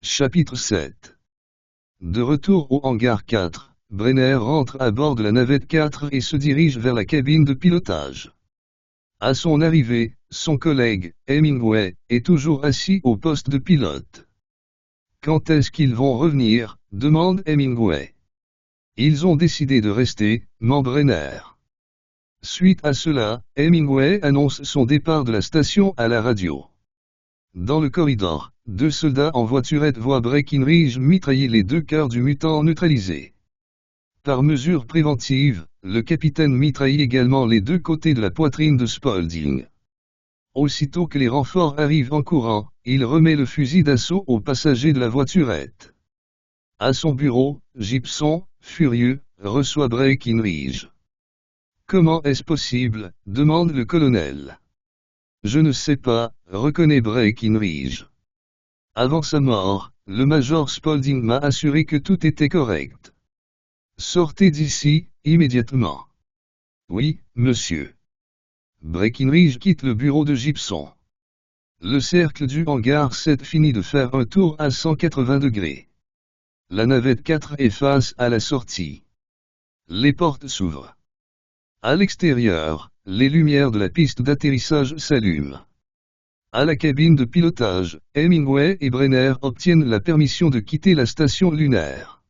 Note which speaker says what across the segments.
Speaker 1: Chapitre 7. De retour au hangar 4, Brenner rentre à bord de la navette 4 et se dirige vers la cabine de pilotage. À son arrivée, son collègue, Hemingway, est toujours assis au poste de pilote. Quand est-ce qu'ils vont revenir, demande Hemingway. Ils ont décidé de rester, ment Brenner. Suite à cela, Hemingway annonce son départ de la station à la radio. Dans le corridor, deux soldats en voiturette voient Breckinridge mitrailler les deux cœurs du mutant neutralisé. Par mesure préventive, le capitaine mitraille également les deux côtés de la poitrine de Spaulding. Aussitôt que les renforts arrivent en courant, il remet le fusil d'assaut aux passagers de la voiturette. À son bureau, Gibson, furieux, reçoit Breckinridge. « Comment est-ce possible ?» demande le colonel. « Je ne sais pas », reconnaît Breckinridge. Avant sa mort, le major Spaulding m'a assuré que tout était correct. Sortez d'ici, immédiatement. Oui, monsieur. Breckinridge quitte le bureau de Gibson. Le cercle du hangar 7 finit de faire un tour à 180 degrés. La navette 4 est face à la sortie. Les portes s'ouvrent. À l'extérieur, les lumières de la piste d'atterrissage s'allument. À la cabine de pilotage, Hemingway et Brenner obtiennent la permission de quitter la station lunaire.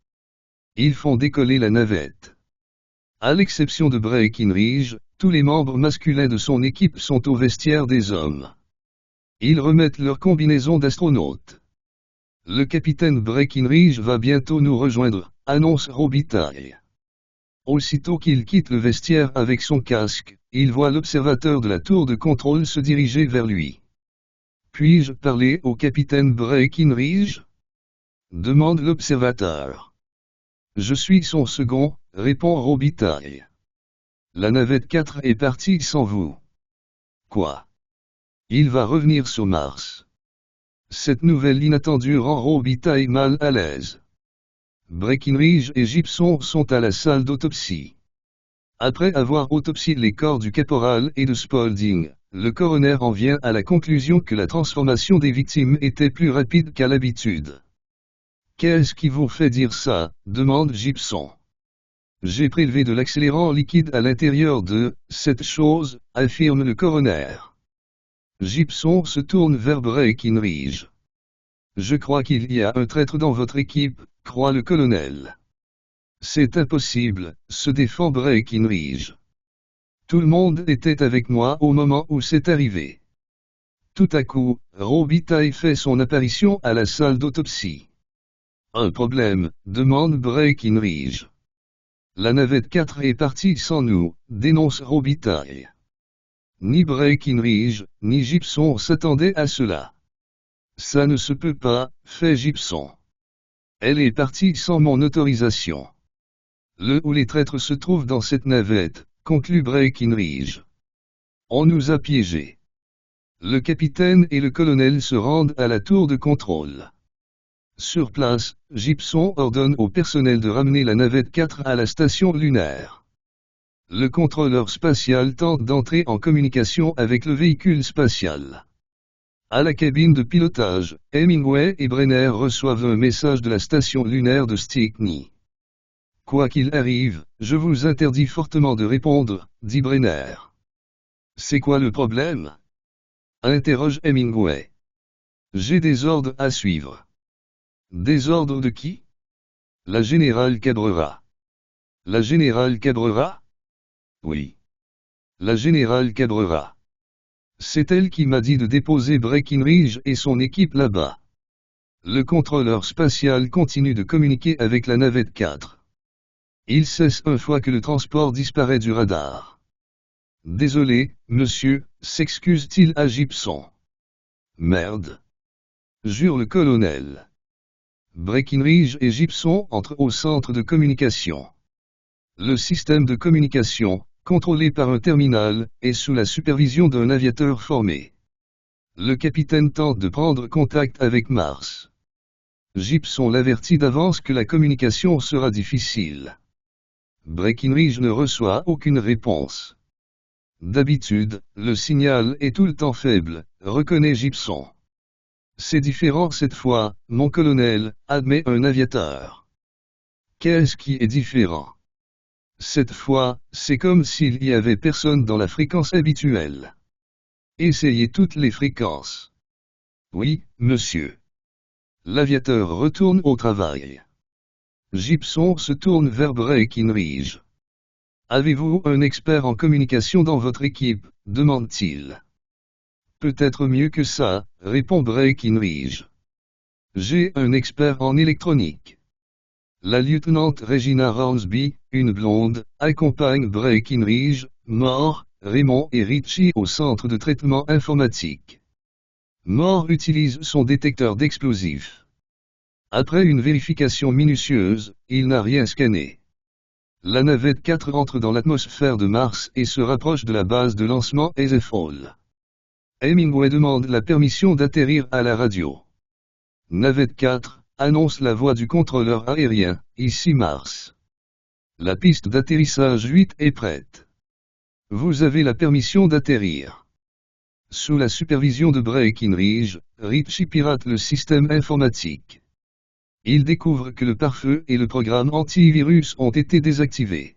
Speaker 1: Ils font décoller la navette. À l'exception de Breckinridge, tous les membres masculins de son équipe sont au vestiaire des hommes. Ils remettent leur combinaison d'astronautes. Le capitaine Breckinridge va bientôt nous rejoindre, annonce Robitaille. Aussitôt qu'il quitte le vestiaire avec son casque, il voit l'observateur de la tour de contrôle se diriger vers lui. « Puis-je parler au capitaine Breckinridge ?» demande l'observateur. « Je suis son second », répond Robitaille. « La navette 4 est partie sans vous. »« Quoi ? Il va revenir sur Mars. » Cette nouvelle inattendue rend Robitaille mal à l'aise. Breckinridge et Gibson sont à la salle d'autopsie. Après avoir autopsié les corps du caporal et de Spaulding, le coroner en vient à la conclusion que la transformation des victimes était plus rapide qu'à l'habitude. « Qu'est-ce qui vous fait dire ça ?» demande Gibson. « J'ai prélevé de l'accélérant liquide à l'intérieur de cette chose, affirme le coroner. Gibson se tourne vers Breckinridge. « Je crois qu'il y a un traître dans votre équipe, croit le colonel. »« C'est impossible, se défend Breckinridge. Tout le monde était avec moi au moment où c'est arrivé. » Tout à coup, Robitaille fait son apparition à la salle d'autopsie. « Un problème ?» demande Breckinridge. « La navette 4 est partie sans nous », dénonce Robitaille. Ni Breckinridge, ni Gibson s'attendaient à cela. « Ça ne se peut pas », fait Gibson. « Elle est partie sans mon autorisation. » Le ou les traîtres se trouvent dans cette navette, conclut Breckinridge. On nous a piégés. Le capitaine et le colonel se rendent à la tour de contrôle. Sur place, Gibson ordonne au personnel de ramener la navette 4 à la station lunaire. Le contrôleur spatial tente d'entrer en communication avec le véhicule spatial. À la cabine de pilotage, Hemingway et Brenner reçoivent un message de la station lunaire de Stickney. « Quoi qu'il arrive, je vous interdis fortement de répondre, » dit Brenner. « C'est quoi le problème ?» interroge Hemingway. « J'ai des ordres à suivre. »« Des ordres de qui ? » La générale Cabrera. « La générale Cabrera ? » Oui. La générale Cabrera. C'est elle qui m'a dit de déposer Breckinridge et son équipe là-bas. Le contrôleur spatial continue de communiquer avec la navette 4. Il cesse une fois que le transport disparaît du radar. « Désolé, monsieur », s'excuse-t-il à Gibson. « Merde !» jure le colonel. Breckinridge et Gibson entrent au centre de communication. Le système de communication, contrôlé par un terminal, est sous la supervision d'un aviateur formé. Le capitaine tente de prendre contact avec Mars. Gibson l'avertit d'avance que la communication sera difficile. Breckinridge ne reçoit aucune réponse. D'habitude, le signal est tout le temps faible, reconnaît Gibson. C'est différent cette fois, mon colonel, admet un aviateur. Qu'est-ce qui est différent? Cette fois, c'est comme s'il y avait personne dans la fréquence habituelle. Essayez toutes les fréquences. Oui, monsieur. L'aviateur retourne au travail. Gibson se tourne vers Breckinridge. Avez-vous un expert en communication dans votre équipe, demande-t-il. Peut-être mieux que ça, répond Breckinridge. J'ai un expert en électronique. La lieutenant Regina Rownsby, une blonde, accompagne Breckinridge, Moore, Raymond et Ritchie au centre de traitement informatique. Moore utilise son détecteur d'explosifs. Après une vérification minutieuse, il n'a rien scanné. La navette 4 entre dans l'atmosphère de Mars et se rapproche de la base de lancement Easefall. Hemingway demande la permission d'atterrir à la radio. Navette 4, annonce la voix du contrôleur aérien, ici Mars. La piste d'atterrissage 8 est prête. Vous avez la permission d'atterrir. Sous la supervision de Breckinridge, Ritchie pirate le système informatique. Il découvre que le pare-feu et le programme antivirus ont été désactivés.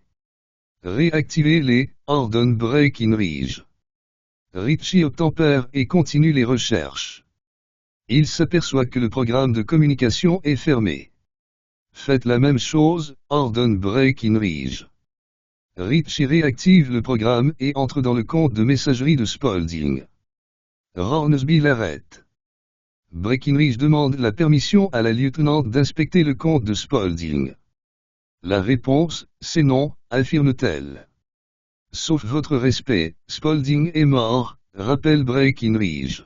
Speaker 1: Réactivez-les, ordonne Breckinridge. Ritchie obtempère et continue les recherches. Il s'aperçoit que le programme de communication est fermé. Faites la même chose, ordonne Breckinridge. Ritchie réactive le programme et entre dans le compte de messagerie de Spaulding. Rownsby l'arrête. Breckinridge demande la permission à la lieutenant d'inspecter le compte de Spaulding. La réponse, c'est non, affirme-t-elle. Sauf votre respect, Spaulding est mort, rappelle Breckinridge.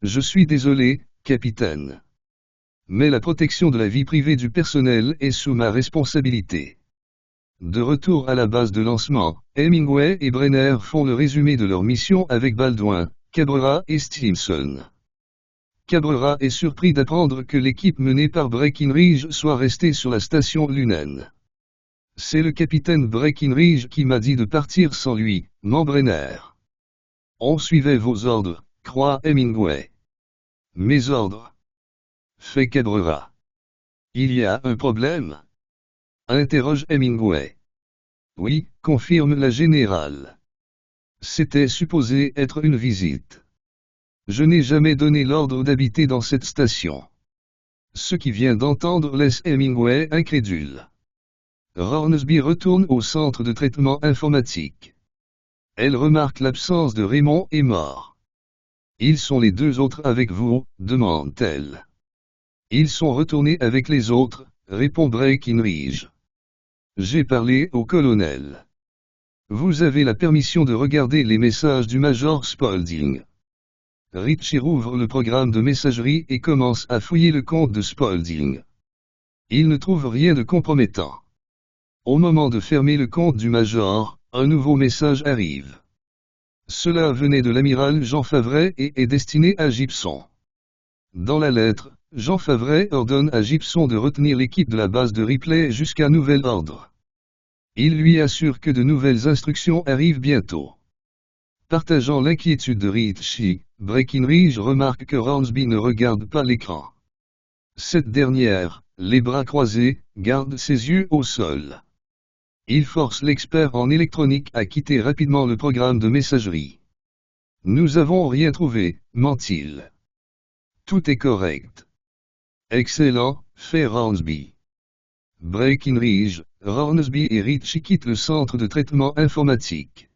Speaker 1: Je suis désolé, capitaine. Mais la protection de la vie privée du personnel est sous ma responsabilité. De retour à la base de lancement, Hemingway et Brenner font le résumé de leur mission avec Baldwin, Cabrera et Stimson. Cabrera est surpris d'apprendre que l'équipe menée par Breckinridge soit restée sur la station lunaine. C'est le capitaine Breckinridge qui m'a dit de partir sans lui, mon Brenner. On suivait vos ordres, croit Hemingway. Mes ordres? Fait Cabrera. Il y a un problème? Interroge Hemingway. Oui, confirme la générale. C'était supposé être une visite. Je n'ai jamais donné l'ordre d'habiter dans cette station. Ce qui vient d'entendre laisse Hemingway incrédule. Rownsby retourne au centre de traitement informatique. Elle remarque l'absence de Raymond et Moore. Ils sont les deux autres avec vous, demande-t-elle. Ils sont retournés avec les autres, répond Breckinridge. J'ai parlé au colonel. Vous avez la permission de regarder les messages du Major Spaulding. Ritchie rouvre le programme de messagerie et commence à fouiller le compte de Spaulding. Il ne trouve rien de compromettant. Au moment de fermer le compte du Major, un nouveau message arrive. Cela venait de l'amiral Jean Favret et est destiné à Gibson. Dans la lettre, Jean Favret ordonne à Gibson de retenir l'équipe de la base de Ripley jusqu'à nouvel ordre. Il lui assure que de nouvelles instructions arrivent bientôt. Partageant l'inquiétude de Ritchie, Breckinridge remarque que Rownsby ne regarde pas l'écran. Cette dernière, les bras croisés, garde ses yeux au sol. Il force l'expert en électronique à quitter rapidement le programme de messagerie. Nous avons rien trouvé, ment-il. Tout est correct. Excellent, fait Rownsby. Breckinridge, Rownsby et Ritchie quittent le centre de traitement informatique.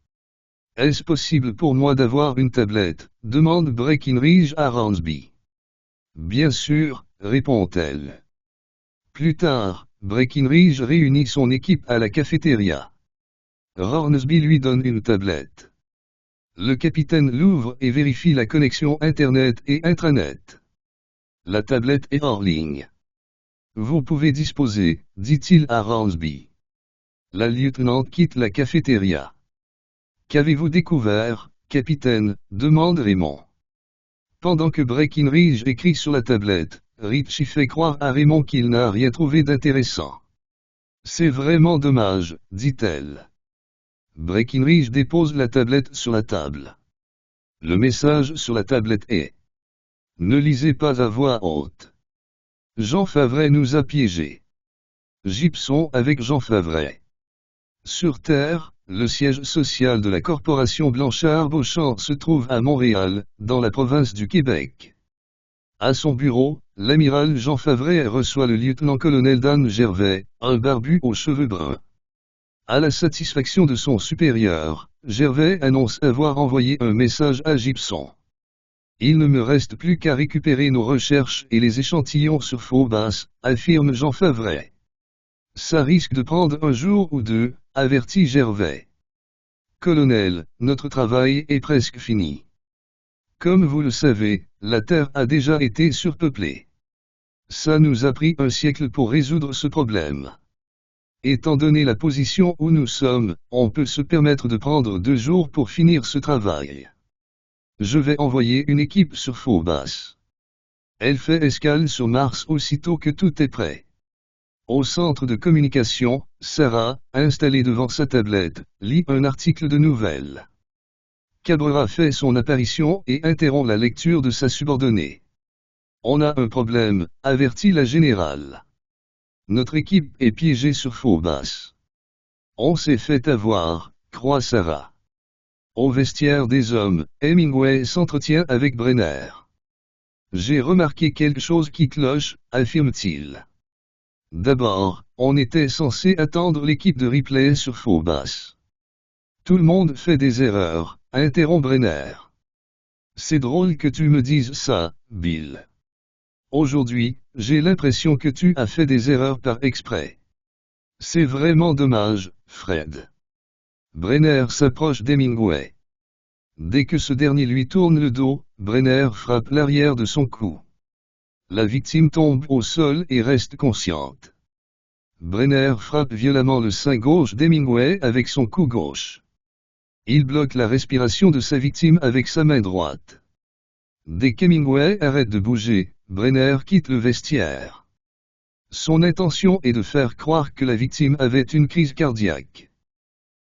Speaker 1: Est-ce possible pour moi d'avoir une tablette, demande Breckinridge à Rownsby. Bien sûr, répond-elle. Plus tard, Breckinridge réunit son équipe à la cafétéria. Rownsby lui donne une tablette. Le capitaine l'ouvre et vérifie la connexion Internet et intranet. La tablette est hors ligne. Vous pouvez disposer, dit-il à Rownsby. La lieutenant quitte la cafétéria. Qu'avez-vous découvert, capitaine, demande Raymond. Pendant que Breckinridge écrit sur la tablette, Ritchie fait croire à Raymond qu'il n'a rien trouvé d'intéressant. C'est vraiment dommage, dit-elle. Breckinridge dépose la tablette sur la table. Le message sur la tablette est Ne lisez pas à voix haute. Jean Favret nous a piégés. Gibson avec Jean Favret. Sur Terre, le siège social de la corporation Blanchard-Beauchamp se trouve à Montréal, dans la province du Québec. À son bureau, l'amiral Jean Favret reçoit le lieutenant-colonel Dan Gervais, un barbu aux cheveux bruns. À la satisfaction de son supérieur, Gervais annonce avoir envoyé un message à Gibson. Il ne me reste plus qu'à récupérer nos recherches et les échantillons sur Phobos, affirme Jean Favret. Ça risque de prendre un jour ou deux, avertit Gervais. Colonel, notre travail est presque fini. Comme vous le savez, la Terre a déjà été surpeuplée. Ça nous a pris un siècle pour résoudre ce problème. Étant donné la position où nous sommes, on peut se permettre de prendre 2 jours pour finir ce travail. Je vais envoyer une équipe sur Phobos. Elle fait escale sur Mars aussitôt que tout est prêt. Au centre de communication, Sarah, installée devant sa tablette, lit un article de nouvelles. Cabrera fait son apparition et interrompt la lecture de sa subordonnée. On a un problème, avertit la générale. Notre équipe est piégée sur Phobos. On s'est fait avoir, croit Sarah. Au vestiaire des hommes, Hemingway s'entretient avec Brenner. J'ai remarqué quelque chose qui cloche, affirme-t-il. D'abord, on était censé attendre l'équipe de Ripley sur Phobos. Tout le monde fait des erreurs, interrompt Brenner. C'est drôle que tu me dises ça, Bill. Aujourd'hui, j'ai l'impression que tu as fait des erreurs par exprès. C'est vraiment dommage, Fred. Brenner s'approche d'Hemingway. Dès que ce dernier lui tourne le dos, Brenner frappe l'arrière de son cou. La victime tombe au sol et reste consciente. Brenner frappe violemment le sein gauche d'Hemingway avec son cou gauche. Il bloque la respiration de sa victime avec sa main droite. Dès qu'Hemingway arrête de bouger, Brenner quitte le vestiaire. Son intention est de faire croire que la victime avait une crise cardiaque.